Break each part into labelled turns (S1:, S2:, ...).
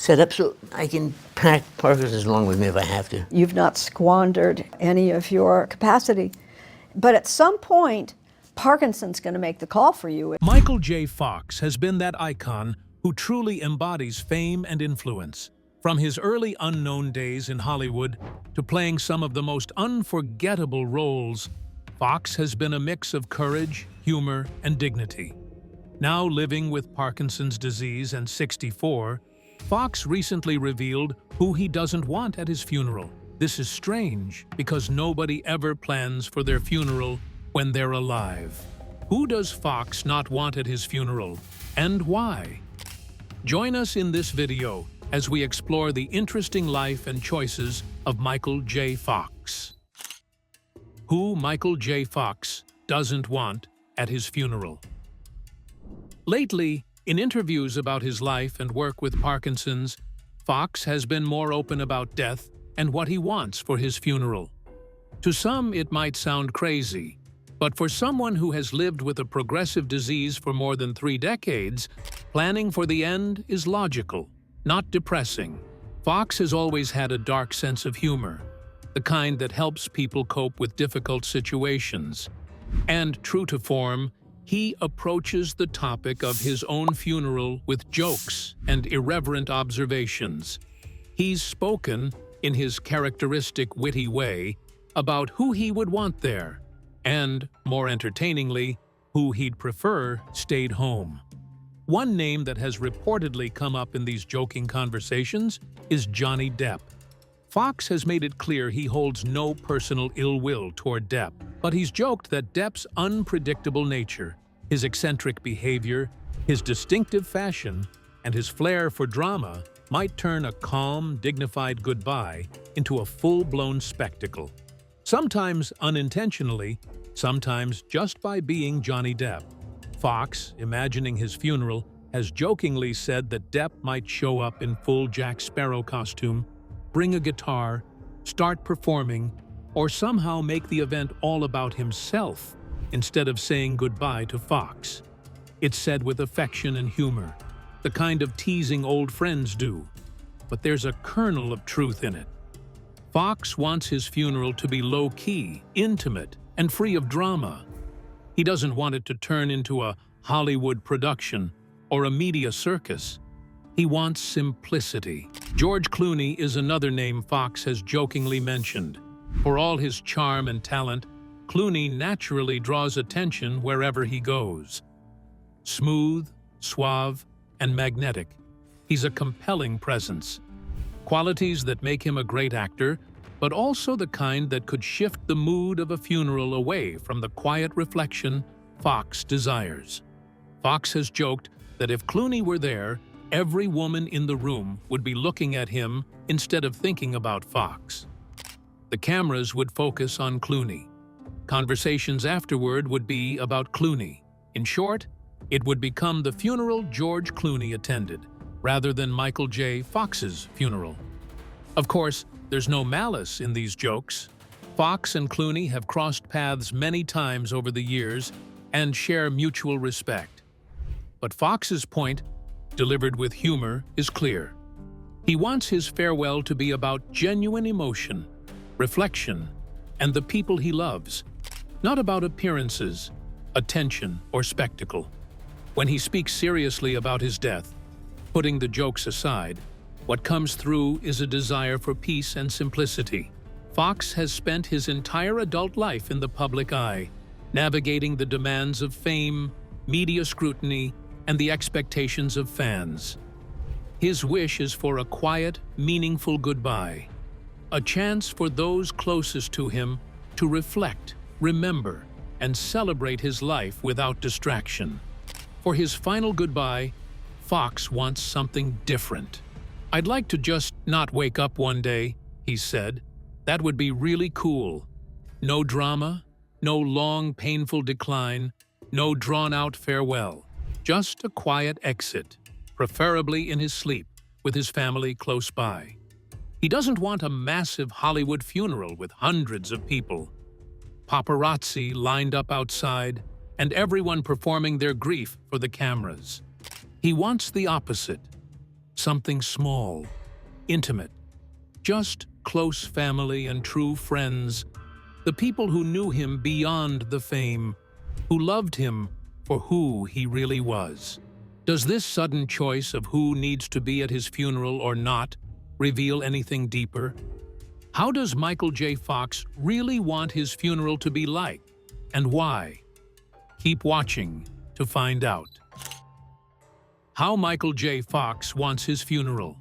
S1: set up so I can pack Parkinson's along with me if I have to.
S2: You've not squandered any of your capacity. But at some point, Parkinson's going to make the call for you.
S3: Michael J. Fox has been that icon who truly embodies fame and influence. From his early unknown days in Hollywood to playing some of the most unforgettable roles, Fox has been a mix of courage, humor, and dignity. Now living with Parkinson's disease and 64, Fox recently revealed who he doesn't want at his funeral. This is strange because nobody ever plans for their funeral when they're alive. Who does Fox not want at his funeral, and why? Join us in this video as we explore the interesting life and choices of Michael J. Fox. Who Michael J. Fox doesn't want at his funeral. Lately, in interviews about his life and work with Parkinson's, Fox has been more open about death and what he wants for his funeral. To some, it might sound crazy, but for someone who has lived with a progressive disease for more than 3 decades, planning for the end is logical, not depressing. Fox has always had a dark sense of humor, the kind that helps people cope with difficult situations. And true to form, he approaches the topic of his own funeral with jokes and irreverent observations. He's spoken, in his characteristic witty way, about who he would want there, and, more entertainingly, who he'd prefer stayed home. One name that has reportedly come up in these joking conversations is Johnny Depp. Fox has made it clear he holds no personal ill will toward Depp, but he's joked that Depp's unpredictable nature, his eccentric behavior, his distinctive fashion, and his flair for drama might turn a calm, dignified goodbye into a full-blown spectacle. Sometimes unintentionally, sometimes just by being Johnny Depp. Fox, imagining his funeral, has jokingly said that Depp might show up in full Jack Sparrow costume, bring a guitar, start performing, or somehow make the event all about himself instead of saying goodbye to Fox. It's said with affection and humor, the kind of teasing old friends do, but there's a kernel of truth in it. Fox wants his funeral to be low-key, intimate, and free of drama. He doesn't want it to turn into a Hollywood production or a media circus. He wants simplicity. George Clooney is another name Fox has jokingly mentioned. For all his charm and talent, Clooney naturally draws attention wherever he goes. Smooth, suave, and magnetic, he's a compelling presence. Qualities that make him a great actor, but also the kind that could shift the mood of a funeral away from the quiet reflection Fox desires. Fox has joked that if Clooney were there, every woman in the room would be looking at him instead of thinking about Fox. The cameras would focus on Clooney. Conversations afterward would be about Clooney. In short, it would become the funeral George Clooney attended, rather than Michael J. Fox's funeral. Of course, there's no malice in these jokes. Fox and Clooney have crossed paths many times over the years and share mutual respect. But Fox's point, delivered with humor, is clear. He wants his farewell to be about genuine emotion, reflection, and the people he loves, not about appearances, attention, or spectacle. When he speaks seriously about his death, putting the jokes aside, what comes through is a desire for peace and simplicity. Fox has spent his entire adult life in the public eye, navigating the demands of fame, media scrutiny, and the expectations of fans. His wish is for a quiet, meaningful goodbye, a chance for those closest to him to reflect, remember, and celebrate his life without distraction. For his final goodbye, Fox wants something different. "I'd like to just not wake up one day," he said. "That would be really cool. No drama, no long, painful decline, no drawn-out farewell. Just a quiet exit, preferably in his sleep, with his family close by." He doesn't want a massive Hollywood funeral with hundreds of people, paparazzi lined up outside, and everyone performing their grief for the cameras. He wants the opposite. something small, intimate, just close family and true friends, the people who knew him beyond the fame, who loved him for who he really was. Does this sudden choice of who needs to be at his funeral or not reveal anything deeper? How does Michael J. Fox really want his funeral to be like, and why? Keep watching to find out. How Michael J. Fox wants his funeral.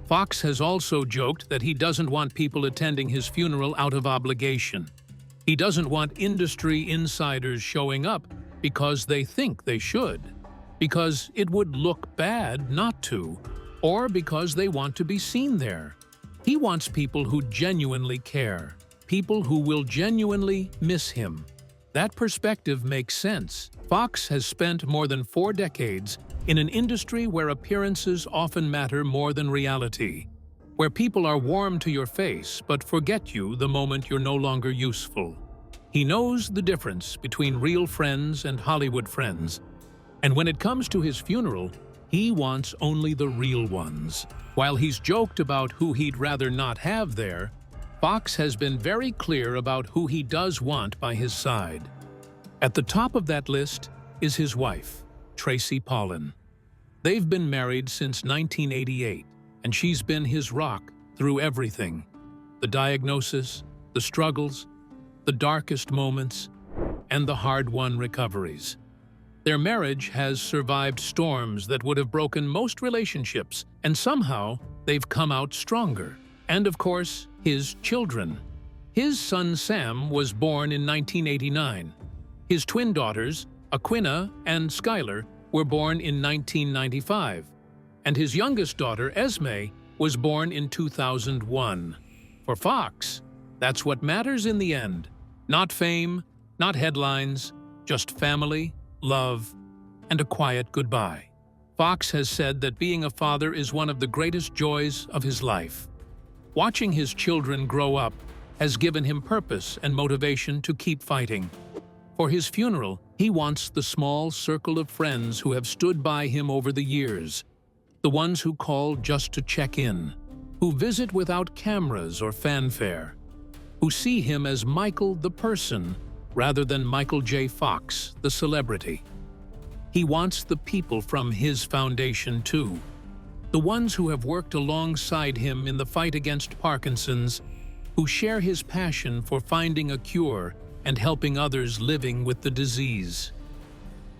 S3: Fox has also joked that he doesn't want people attending his funeral out of obligation. He doesn't want industry insiders showing up because they think they should, because it would look bad not to, or because they want to be seen there. He wants people who genuinely care, people who will genuinely miss him. That perspective makes sense. Fox has spent more than 4 decades in an industry where appearances often matter more than reality, where people are warm to your face but forget you the moment you're no longer useful. He knows the difference between real friends and Hollywood friends, and when it comes to his funeral, he wants only the real ones. While he's joked about who he'd rather not have there, Fox has been very clear about who he does want by his side. At the top of that list is his wife, Tracy Pollan. They've been married since 1988, and she's been his rock through everything: the diagnosis, the struggles, the darkest moments, and the hard-won recoveries. Their marriage has survived storms that would have broken most relationships, and somehow they've come out stronger. And of course, his children. His son Sam was born in 1989. His twin daughters, Aquina and Skylar, were born in 1995. And his youngest daughter, Esme, was born in 2001. For Fox, that's what matters in the end. Not fame, not headlines, just family, love, and a quiet goodbye. Fox has said that being a father is one of the greatest joys of his life. Watching his children grow up has given him purpose and motivation to keep fighting. For his funeral, he wants the small circle of friends who have stood by him over the years, the ones who call just to check in, who visit without cameras or fanfare, who see him as Michael the person rather than Michael J. Fox, the celebrity. He wants the people from his foundation too, the ones who have worked alongside him in the fight against Parkinson's, who share his passion for finding a cure and helping others living with the disease.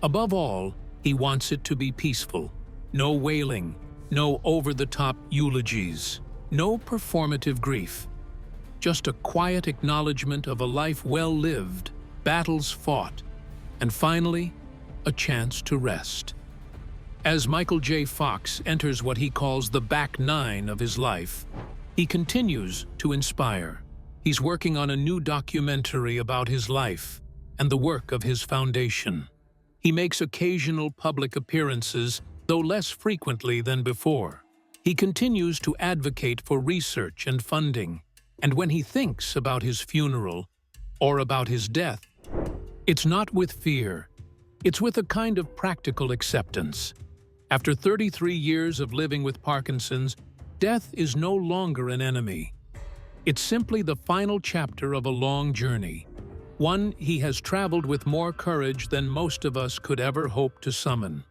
S3: Above all, he wants it to be peaceful. No wailing, no over-the-top eulogies, no performative grief. Just a quiet acknowledgement of a life well lived, battles fought, and finally, a chance to rest. As Michael J. Fox enters what he calls the back nine of his life, he continues to inspire. He's working on a new documentary about his life and the work of his foundation. He makes occasional public appearances, though less frequently than before. He continues to advocate for research and funding, and when he thinks about his funeral or about his death, it's not with fear, it's with a kind of practical acceptance. After 33 years of living with Parkinson's, death is no longer an enemy. It's simply the final chapter of a long journey, one he has traveled with more courage than most of us could ever hope to summon.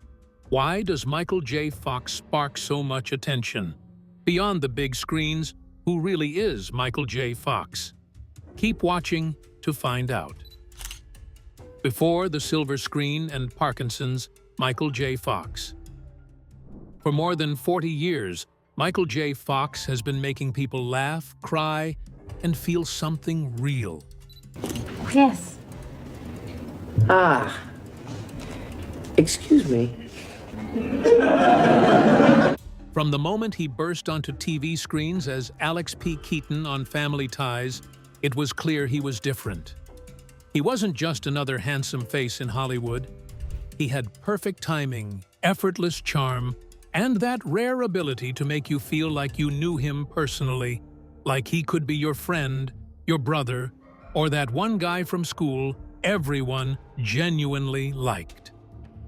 S3: Why does Michael J. Fox spark so much attention? Beyond the big screens, who really is Michael J. Fox? Keep watching to find out. Before the silver screen and Parkinson's, Michael J. Fox. For more than 40 years, Michael J. Fox has been making people laugh, cry, and feel something real.
S4: Yes. Excuse me.
S3: From the moment he burst onto TV screens as Alex P. Keaton on Family Ties, it was clear he was different. He wasn't just another handsome face in Hollywood. He had perfect timing, effortless charm, and that rare ability to make you feel like you knew him personally, like he could be your friend, your brother, or that one guy from school everyone genuinely liked.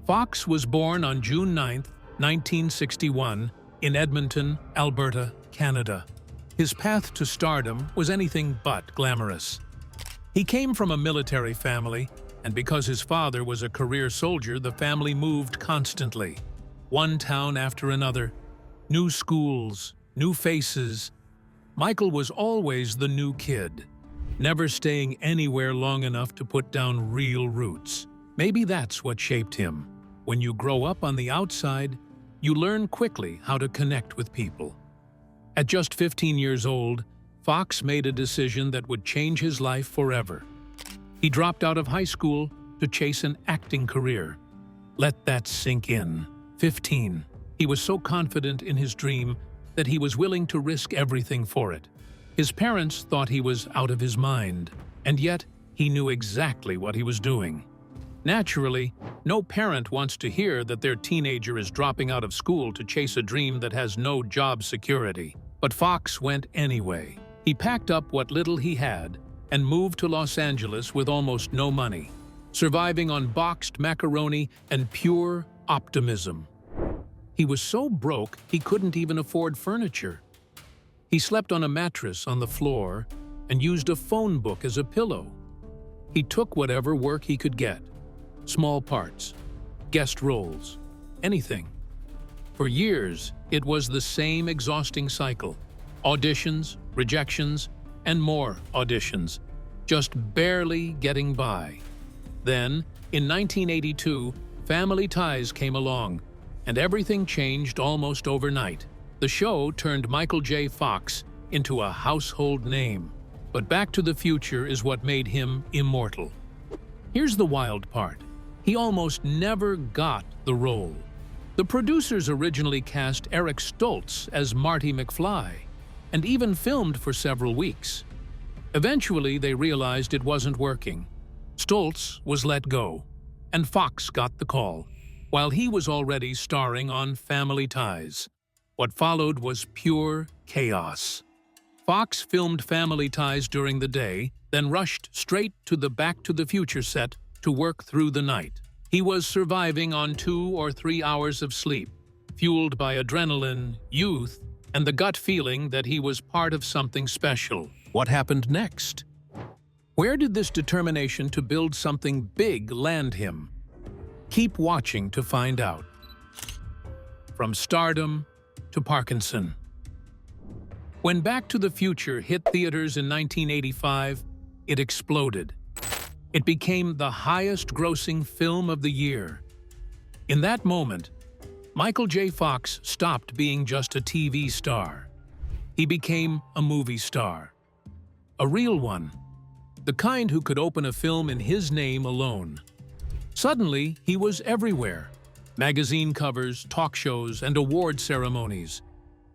S3: Fox was born on June 9, 1961, in Edmonton, Alberta, Canada. His path to stardom was anything but glamorous. He came from a military family, and because his father was a career soldier, the family moved constantly. One town after another, new schools, new faces. Michael was always the new kid, never staying anywhere long enough to put down real roots. Maybe that's what shaped him. When you grow up on the outside, you learn quickly how to connect with people. At just 15 years old, Fox made a decision that would change his life forever. He dropped out of high school to chase an acting career. Let that sink in. 15. He was so confident in his dream that he was willing to risk everything for it. His parents thought he was out of his mind, and yet he knew exactly what he was doing. Naturally, no parent wants to hear that their teenager is dropping out of school to chase a dream that has no job security. But Fox went anyway. He packed up what little he had and moved to Los Angeles with almost no money, surviving on boxed macaroni and pure optimism. He was so broke he couldn't even afford furniture. He slept on a mattress on the floor and used a phone book as a pillow. He took whatever work he could get, small parts, guest roles, anything. For years, it was the same exhausting cycle. Auditions, rejections, and more auditions, just barely getting by. Then, in 1982, Family Ties came along, and everything changed almost overnight. The show turned Michael J. Fox into a household name. But Back to the Future is what made him immortal. Here's the wild part. He almost never got the role. The producers originally cast Eric Stoltz as Marty McFly, and even filmed for several weeks. Eventually, they realized it wasn't working. Stoltz was let go, and Fox got the call, while he was already starring on Family Ties. What followed was pure chaos. Fox filmed Family Ties during the day, then rushed straight to the Back to the Future set to work through the night. He was surviving on 2 or 3 hours of sleep, fueled by adrenaline, youth, and the gut feeling that he was part of something special. What happened next? Where did this determination to build something big land him? Keep watching to find out. From stardom to Parkinson. When Back to the Future hit theaters in 1985, it exploded. It became the highest-grossing film of the year. In that moment, Michael J. Fox stopped being just a TV star. He became a movie star. A real one. The kind who could open a film in his name alone. Suddenly, he was everywhere. Magazine covers, talk shows, and award ceremonies.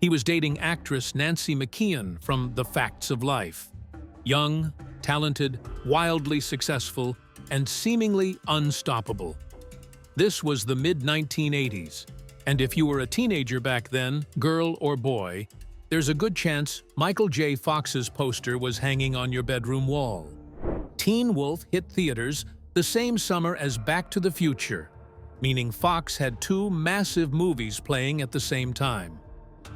S3: He was dating actress Nancy McKeon from The Facts of Life. Young, talented, wildly successful, and seemingly unstoppable. This was the mid-1980s, and if you were a teenager back then, girl or boy, there's a good chance Michael J. Fox's poster was hanging on your bedroom wall. Teen Wolf hit theaters the same summer as Back to the Future, meaning Fox had 2 massive movies playing at the same time.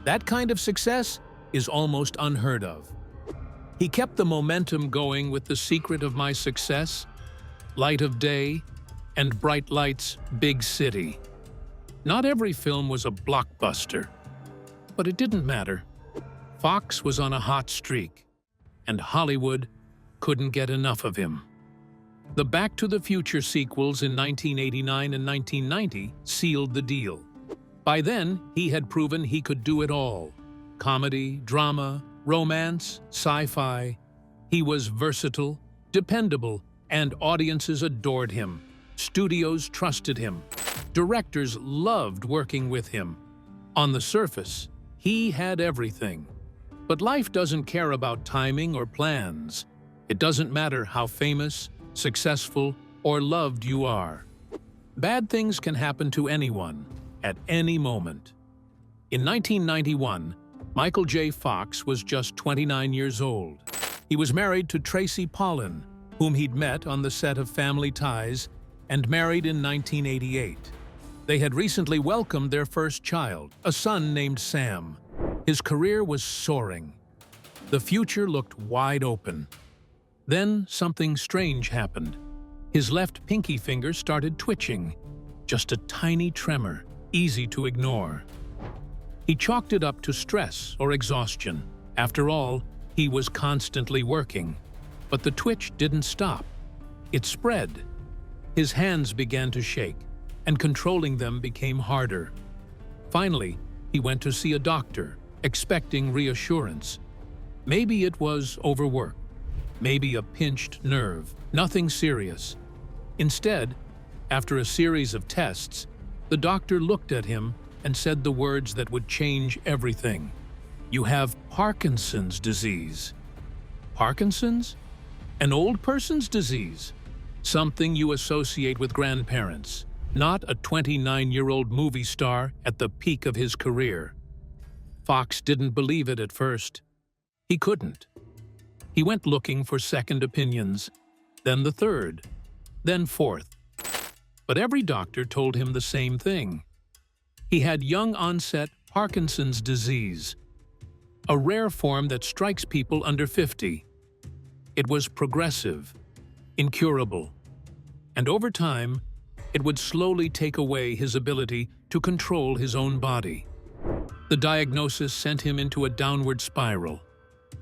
S3: That kind of success is almost unheard of. He kept the momentum going with The Secret of My Success, Light of Day, and Bright Lights, Big City. Not every film was a blockbuster, but it didn't matter. Fox was on a hot streak, and Hollywood couldn't get enough of him. The Back to the Future sequels in 1989 and 1990 sealed the deal. By then, he had proven he could do it all. Comedy, drama, romance, sci-fi. He was versatile, dependable, and audiences adored him. Studios trusted him. Directors loved working with him. On the surface, he had everything. But life doesn't care about timing or plans. It doesn't matter how famous, successful, or loved you are. Bad things can happen to anyone, at any moment. In 1991, Michael J. Fox was just 29 years old. He was married to Tracy Pollan, whom he'd met on the set of Family Ties and married in 1988. They had recently welcomed their first child, a son named Sam. His career was soaring. The future looked wide open. Then something strange happened. His left pinky finger started twitching, just a tiny tremor, easy to ignore. He chalked it up to stress or exhaustion. After all, he was constantly working. But the twitch didn't stop. It spread. His hands began to shake, and controlling them became harder. Finally, he went to see a doctor, expecting reassurance. Maybe it was overwork, maybe a pinched nerve, nothing serious. Instead, after a series of tests, the doctor looked at him and said the words that would change everything. "You have Parkinson's disease." Parkinson's? An old person's disease? Something you associate with grandparents, not a 29-year-old movie star at the peak of his career. Fox didn't believe it at first. He couldn't. He went looking for second opinions, then the third, then fourth. But every doctor told him the same thing. He had young-onset Parkinson's disease, a rare form that strikes people under 50. It was progressive, incurable, and over time, it would slowly take away his ability to control his own body. The diagnosis sent him into a downward spiral.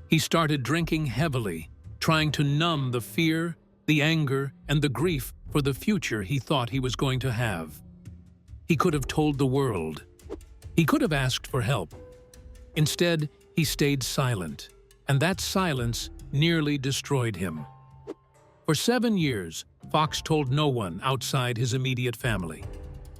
S3: He started drinking heavily, trying to numb the fear, the anger, and the grief for the future he thought he was going to have. He could have told the world. He could have asked for help. Instead, he stayed silent, and that silence nearly destroyed him. For 7 years, Fox told no one outside his immediate family.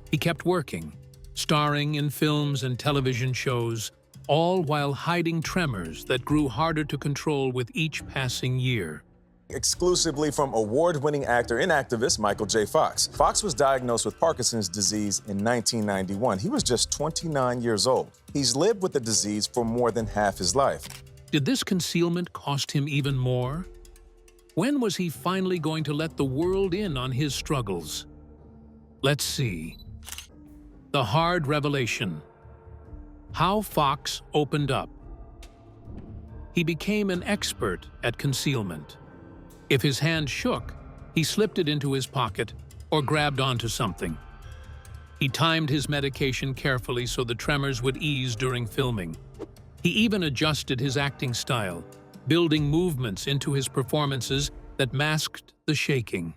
S3: He kept working, starring in films and television shows, all while hiding tremors that grew harder to control with each passing year.
S5: Exclusively from award-winning actor and activist Michael J. Fox. Fox was diagnosed with Parkinson's disease in 1991. He was just 29 years old. He's lived with the disease for more than half his life.
S3: Did this concealment cost him even more? When was he finally going to let the world in on his struggles? Let's see. The hard revelation. How Fox opened up. He became an expert at concealment. If his hand shook, he slipped it into his pocket or grabbed onto something. He timed his medication carefully so the tremors would ease during filming. He even adjusted his acting style, building movements into his performances that masked the shaking.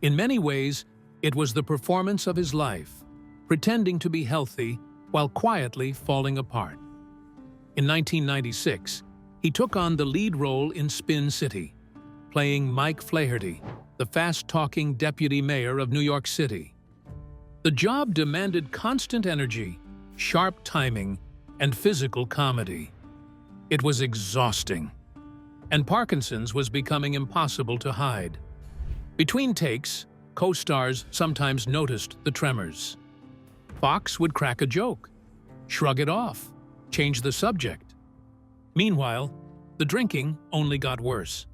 S3: In many ways, it was the performance of his life, pretending to be healthy while quietly falling apart. In 1996, he took on the lead role in Spin City, playing Mike Flaherty, the fast-talking deputy mayor of New York City. The job demanded constant energy, sharp timing, and physical comedy. It was exhausting, and Parkinson's was becoming impossible to hide. Between takes, co-stars sometimes noticed the tremors. Fox would crack a joke, shrug it off, change the subject. Meanwhile, the drinking only got worse.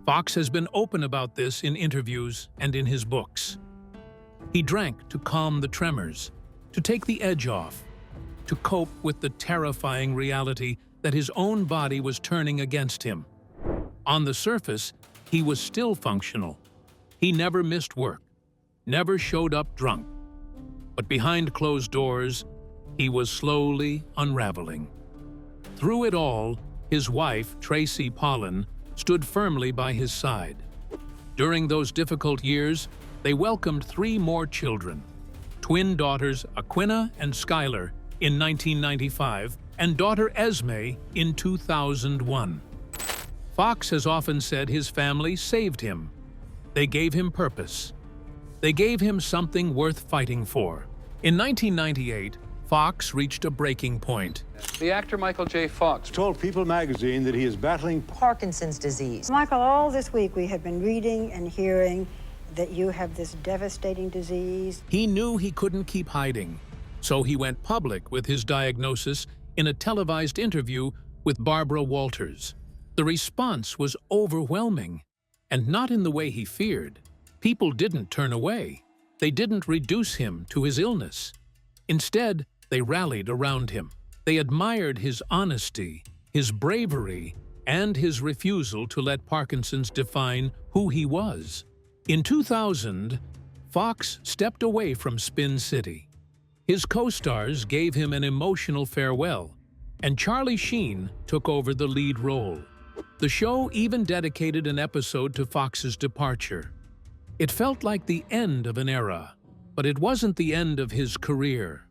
S3: Fox has been open about this in interviews and in his books. He drank to calm the tremors, to take the edge off, to cope with the terrifying reality that his own body was turning against him. On the surface, he was still functional. He never missed work, never showed up drunk. But behind closed doors, he was slowly unraveling. Through it all, his wife, Tracy Pollan, stood firmly by his side. During those difficult years, they welcomed 3 more children, twin daughters Aquina and Skylar in 1995 and daughter Esme in 2001. Fox has often said his family saved him. They gave him purpose. They gave him something worth fighting for. In 1998, Fox reached a breaking point.
S6: The actor Michael J. Fox
S7: told People magazine that he is battling
S8: Parkinson's disease.
S9: Michael, all this week we have been reading and hearing that you have this devastating disease.
S3: He knew he couldn't keep hiding, so he went public with his diagnosis in a televised interview with Barbara Walters. The response was overwhelming, and not in the way he feared. People didn't turn away. They didn't reduce him to his illness. Instead, they rallied around him. They admired his honesty, his bravery, and his refusal to let Parkinson's define who he was. In 2000, Fox stepped away from Spin City. His co-stars gave him an emotional farewell, and Charlie Sheen took over the lead role. The show even dedicated an episode to Fox's departure. It felt like the end of an era, but it wasn't the end of his career.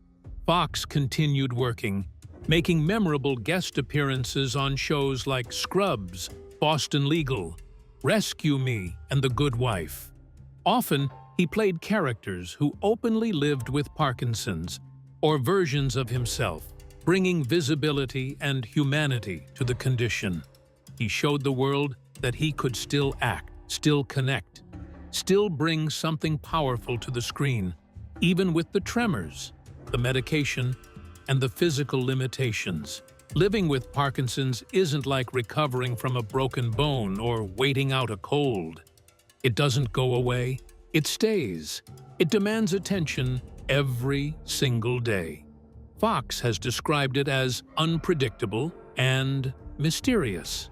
S3: Fox continued working, making memorable guest appearances on shows like Scrubs, Boston Legal, Rescue Me, and The Good Wife. Often, he played characters who openly lived with Parkinson's, or versions of himself, bringing visibility and humanity to the condition. He showed the world that he could still act, still connect, still bring something powerful to the screen, even with the tremors, the medication, and the physical limitations. Living with Parkinson's isn't like recovering from a broken bone or waiting out a cold. It doesn't go away. It stays. It demands attention every single day. Fox has described it as unpredictable and mysterious.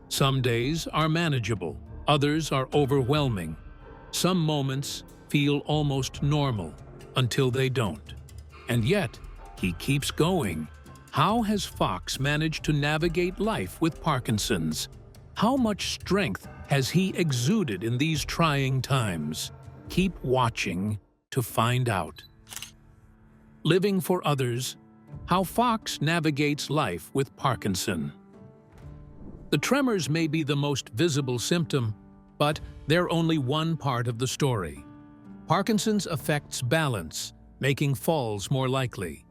S3: Some days are manageable, others are overwhelming. Some moments feel almost normal until they don't. And yet, he keeps going. How has Fox managed to navigate life with Parkinson's? How much strength has he exuded in these trying times? Keep watching to find out. Living for others, how Fox navigates life with Parkinson. The tremors may be the most visible symptom, but they're only one part of the story. Parkinson's affects balance, making falls more likely.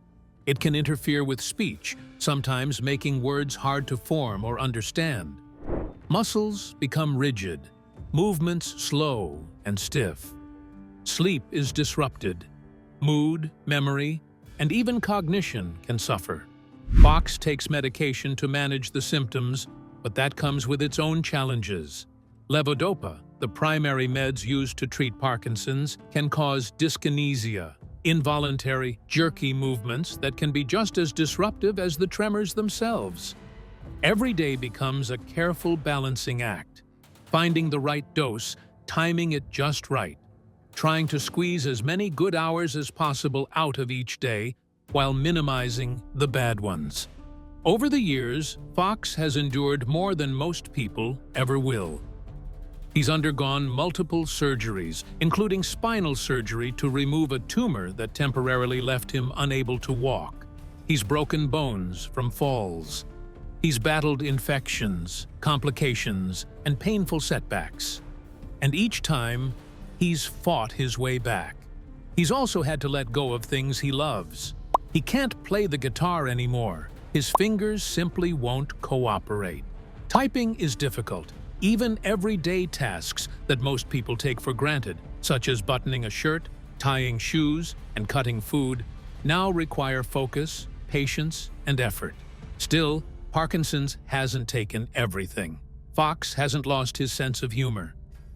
S3: It can interfere with speech, sometimes making words hard to form or understand. Muscles become rigid, movements slow and stiff. Sleep is disrupted. Mood, memory, and even cognition can suffer. Fox takes medication to manage the symptoms, but that comes with its own challenges. Levodopa, the primary meds used to treat Parkinson's, can cause dyskinesia, involuntary, jerky movements that can be just as disruptive as the tremors themselves. Every day becomes a careful balancing act, finding the right dose, timing it just right, trying to squeeze as many good hours as possible out of each day while minimizing the bad ones. Over the years, Fox has endured more than most people ever will. He's undergone multiple surgeries, including spinal surgery to remove a tumor that temporarily left him unable to walk. He's broken bones from falls. He's battled infections, complications, and painful setbacks. And each time, he's fought his way back. He's also had to let go of things he loves. He can't play the guitar anymore. His fingers simply won't cooperate. Typing is difficult. Even everyday tasks that most people take for granted, such as buttoning a shirt, tying shoes, and cutting food, now require focus, patience, and effort. Still, Parkinson's hasn't taken everything. Fox hasn't lost his sense of humor.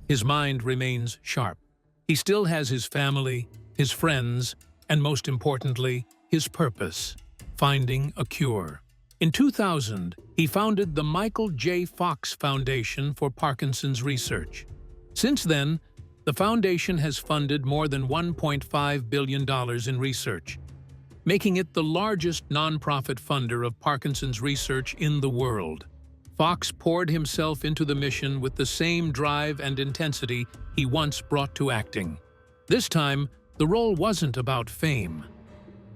S3: His mind remains sharp. He still has his family, his friends, and most importantly, his purpose, finding a cure. In 2000, he founded the Michael J. Fox Foundation for Parkinson's Research. Since then, the foundation has funded more than $1.5 billion in research, making it the largest nonprofit funder of Parkinson's research in the world. Fox poured himself into the mission with the same drive and intensity he once brought to acting. This time, the role wasn't about fame.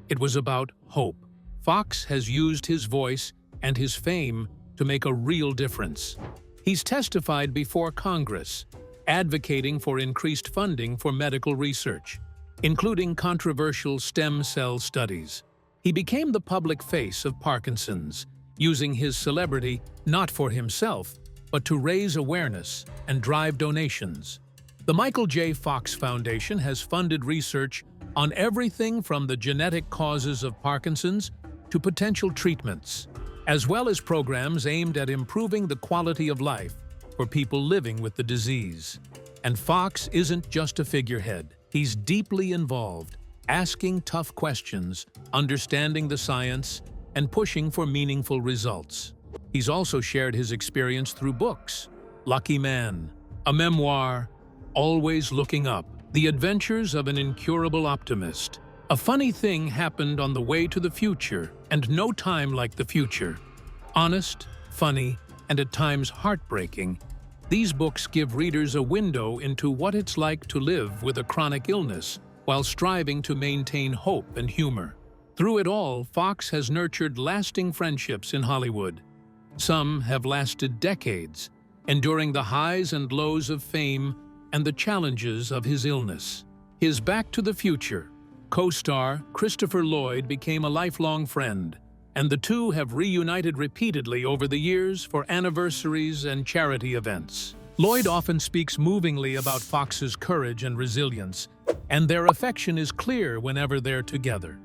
S3: It was about hope. Fox has used his voice and his fame to make a real difference. He's testified before Congress, advocating for increased funding for medical research, including controversial stem cell studies. He became the public face of Parkinson's, using his celebrity not for himself, but to raise awareness and drive donations. The Michael J. Fox Foundation has funded research on everything from the genetic causes of Parkinson's to potential treatments, as well as programs aimed at improving the quality of life for people living with the disease. And Fox isn't just a figurehead. He's deeply involved, asking tough questions, understanding the science, and pushing for meaningful results. He's also shared his experience through books: Lucky Man, a memoir, Always Looking Up, The Adventures of an Incurable Optimist. A funny thing happened on the way to the future, and no time like the future. Honest, funny, and at times heartbreaking, these books give readers a window into what it's like to live with a chronic illness while striving to maintain hope and humor. Through it all, Fox has nurtured lasting friendships in Hollywood. Some have lasted decades, enduring the highs and lows of fame and the challenges of his illness. His Back to the Future co-star Christopher Lloyd became a lifelong friend, and the two have reunited repeatedly over the years for anniversaries and charity events. Lloyd often speaks movingly about Fox's courage and resilience, and their affection is clear whenever they're together.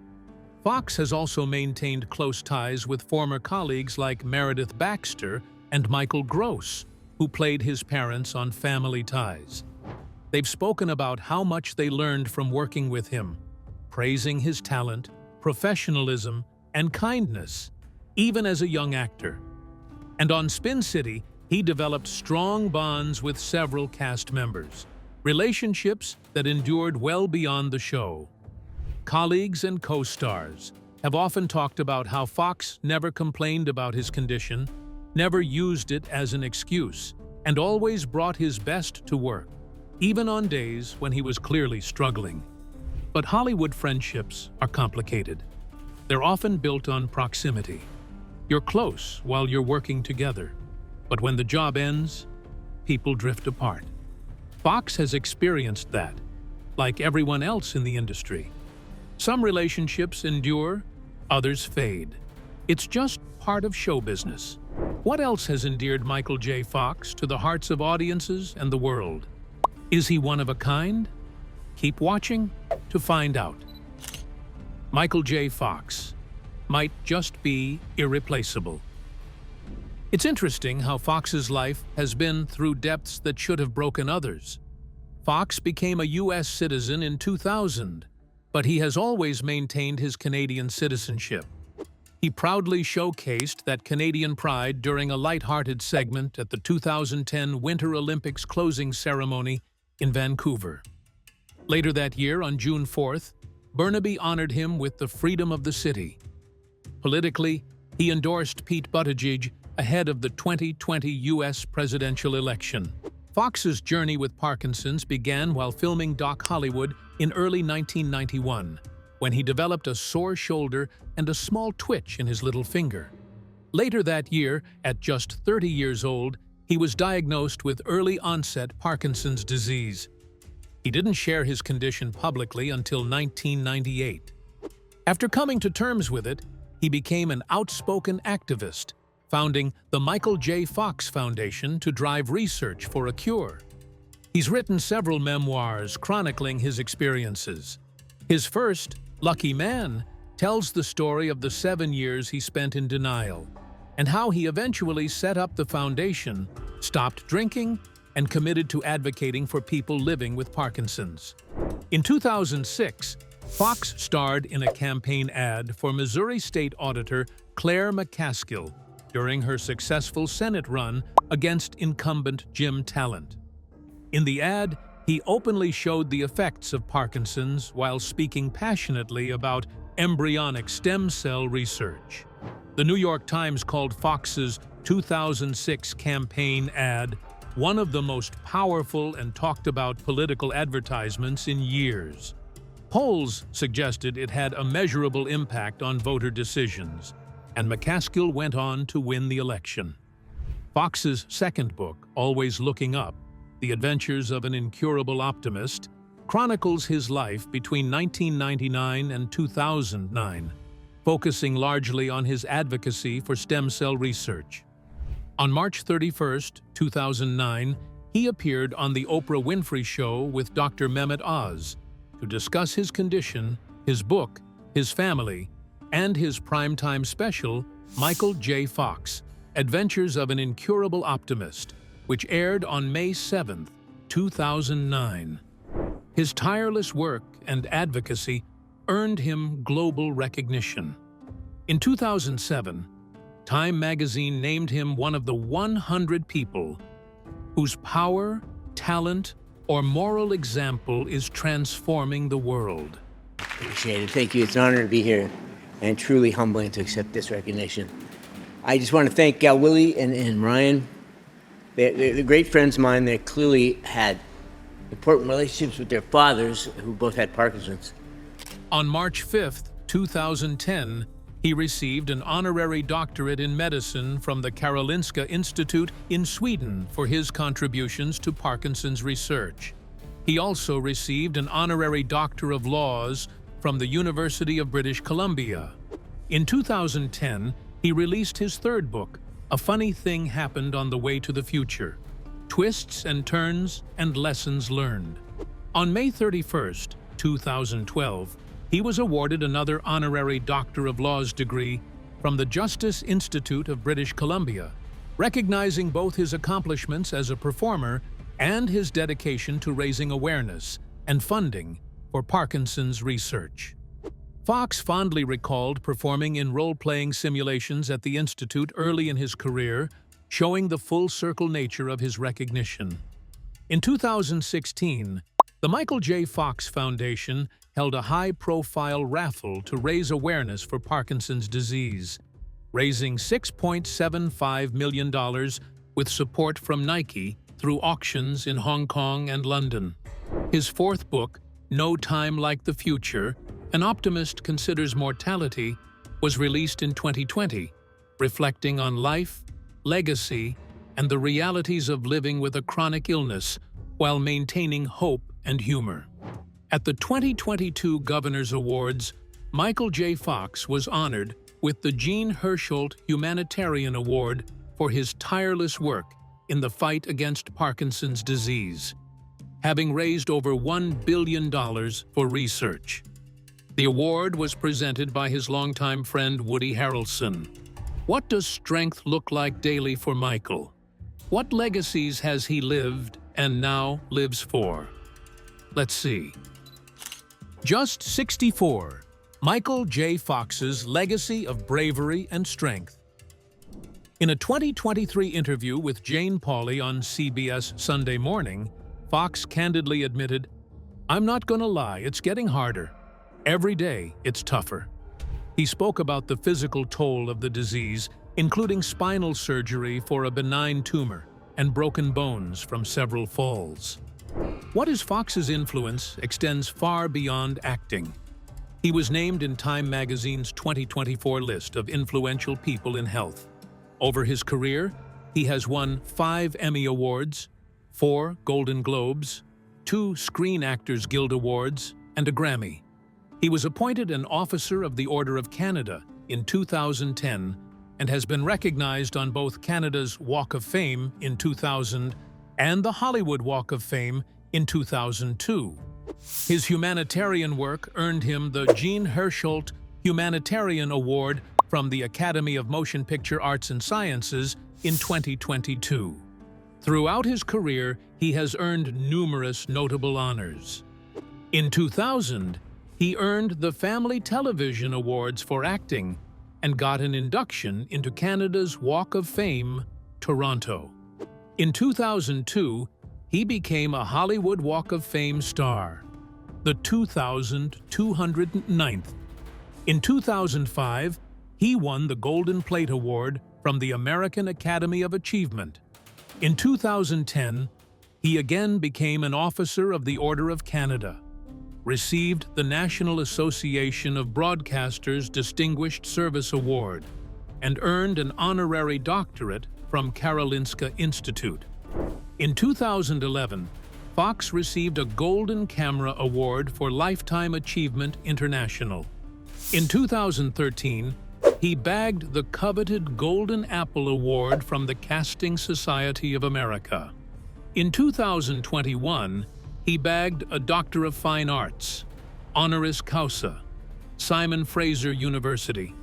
S3: Fox has also maintained close ties with former colleagues like Meredith Baxter and Michael Gross, who played his parents on Family Ties. They've spoken about how much they learned from working with him, praising his talent, professionalism, and kindness, even as a young actor. And on Spin City, he developed strong bonds with several cast members, relationships that endured well beyond the show. Colleagues and co-stars have often talked about how Fox never complained about his condition, never used it as an excuse, and always brought his best to work, even on days when he was clearly struggling. But Hollywood friendships are complicated. They're often built on proximity. You're close while you're working together, but when the job ends, people drift apart. Fox has experienced that, like everyone else in the industry. Some relationships endure, others fade. It's just part of show business. What else has endeared Michael J. Fox to the hearts of audiences and the world? Is he one of a kind? Keep watching to find out. Michael J. Fox might just be irreplaceable. It's interesting how Fox's life has been through depths that should have broken others. Fox became a U.S. citizen in 2000, but he has always maintained his Canadian citizenship. He proudly showcased that Canadian pride during a light-hearted segment at the 2010 Winter Olympics closing ceremony in Vancouver. Later that year, on June 4th, Burnaby honored him with the Freedom of the City. Politically, he endorsed Pete Buttigieg ahead of the 2020 U.S. presidential election. Fox's journey with Parkinson's began while filming Doc Hollywood in early 1991, when he developed a sore shoulder and a small twitch in his little finger. Later that year, at just 30 years old, he was diagnosed with early-onset Parkinson's disease. He didn't share his condition publicly until 1998. After coming to terms with it, he became an outspoken activist, founding the Michael J. Fox Foundation to drive research for a cure. He's written several memoirs chronicling his experiences. His first, Lucky Man, tells the story of the 7 years he spent in denial and how he eventually set up the foundation, stopped drinking, and committed to advocating for people living with Parkinson's. In 2006, Fox starred in a campaign ad for Missouri State Auditor Claire McCaskill during her successful Senate run against incumbent Jim Talent. In the ad, he openly showed the effects of Parkinson's while speaking passionately about embryonic stem cell research. The New York Times called Fox's 2006 campaign ad one of the most powerful and talked about political advertisements in years. Polls suggested it had a measurable impact on voter decisions, and McCaskill went on to win the election. Fox's second book, Always Looking Up, The Adventures of an Incurable Optimist, chronicles his life between 1999 and 2009, focusing largely on his advocacy for stem cell research. On March 31, 2009, he appeared on The Oprah Winfrey Show with Dr. Mehmet Oz to discuss his condition, his book, his family, and his primetime special, Michael J. Fox, Adventures of an Incurable Optimist, which aired on May 7, 2009. His tireless work and advocacy earned him global recognition. In 2007, Time magazine named him one of the 100 people whose power, talent, or moral example is transforming the world.
S1: Appreciate it. Thank you. It's an honor to be here and truly humbling to accept this recognition. I just want to thank Gal Willie and Ryan. They're great friends of mine. They clearly had important relationships with their fathers, who both had Parkinson's.
S3: On March 5th, 2010, he received an honorary doctorate in medicine from the Karolinska Institute in Sweden for his contributions to Parkinson's research. He also received an honorary Doctor of Laws from the University of British Columbia. In 2010, he released his third book, A Funny Thing Happened on the Way to the Future: Twists and Turns and Lessons Learned. On May 31st, 2012, he was awarded another honorary Doctor of Laws degree from the Justice Institute of British Columbia, recognizing both his accomplishments as a performer and his dedication to raising awareness and funding for Parkinson's research. Fox fondly recalled performing in role-playing simulations at the Institute early in his career, showing the full-circle nature of his recognition. In 2016, the Michael J. Fox Foundation held a high-profile raffle to raise awareness for Parkinson's disease, raising $6.75 million with support from Nike through auctions in Hong Kong and London. His fourth book, No Time Like the Future: An Optimist Considers Mortality, was released in 2020, reflecting on life, legacy, and the realities of living with a chronic illness while maintaining hope and humor. At the 2022 Governor's Awards, Michael J. Fox was honored with the Jean Hersholt Humanitarian Award for his tireless work in the fight against Parkinson's disease, having raised over $1 billion for research. The award was presented by his longtime friend Woody Harrelson. What does strength look like daily for Michael? What legacies has he lived and now lives for? Let's see. Just 64. Michael J. Fox's legacy of bravery and strength. In a 2023 interview with Jane Pauley on CBS Sunday Morning, Fox candidly admitted, "I'm not gonna lie, it's getting harder. Every day, it's tougher." He spoke about the physical toll of the disease, including spinal surgery for a benign tumor and broken bones from several falls. What is Fox's influence extends far beyond acting. He was named in Time magazine's 2024 list of influential people in health. Over his career, he has won 5 Emmy Awards, 4 Golden Globes, 2 Screen Actors Guild Awards, and a Grammy. He was appointed an Officer of the Order of Canada in 2010 and has been recognized on both Canada's Walk of Fame in 2000 and the Hollywood Walk of Fame in 2002. His humanitarian work earned him the Jean Hersholt Humanitarian Award from the Academy of Motion Picture Arts and Sciences in 2022. Throughout his career, he has earned numerous notable honors. In 2000, he earned the Family Television Awards for acting and got an induction into Canada's Walk of Fame, Toronto. In 2002, he became a Hollywood Walk of Fame star, the 2,209th. In 2005, he won the Golden Plate Award from the American Academy of Achievement. In 2010, he again became an Officer of the Order of Canada, received the National Association of Broadcasters Distinguished Service Award, and earned an honorary doctorate from Karolinska Institute. In 2011, Fox received a Golden Camera Award for Lifetime Achievement International. In 2013, he bagged the coveted Golden Apple Award from the Casting Society of America. In 2021, he bagged a Doctor of Fine Arts, honoris causa, Simon Fraser University.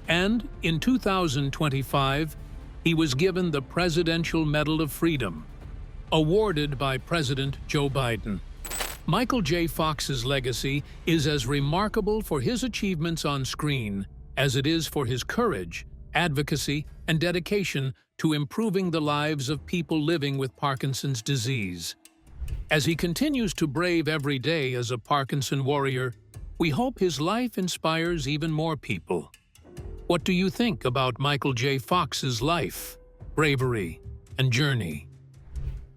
S3: And in 2025, he was given the Presidential Medal of Freedom, awarded by President Joe Biden. Michael J. Fox's legacy is as remarkable for his achievements on screen as it is for his courage, advocacy, and dedication to improving the lives of people living with Parkinson's disease. As he continues to brave every day as a Parkinson warrior, we hope his life inspires even more people. What do you think about Michael J. Fox's life, bravery, and journey?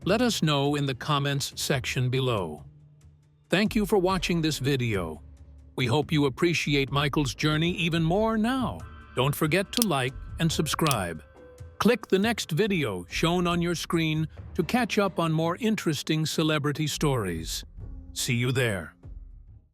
S3: Let us know in the comments section below. Thank you for watching this video. We hope you appreciate Michael's journey even more now. Don't forget to like and subscribe. Click the next video shown on your screen to catch up on more interesting celebrity stories. See you there.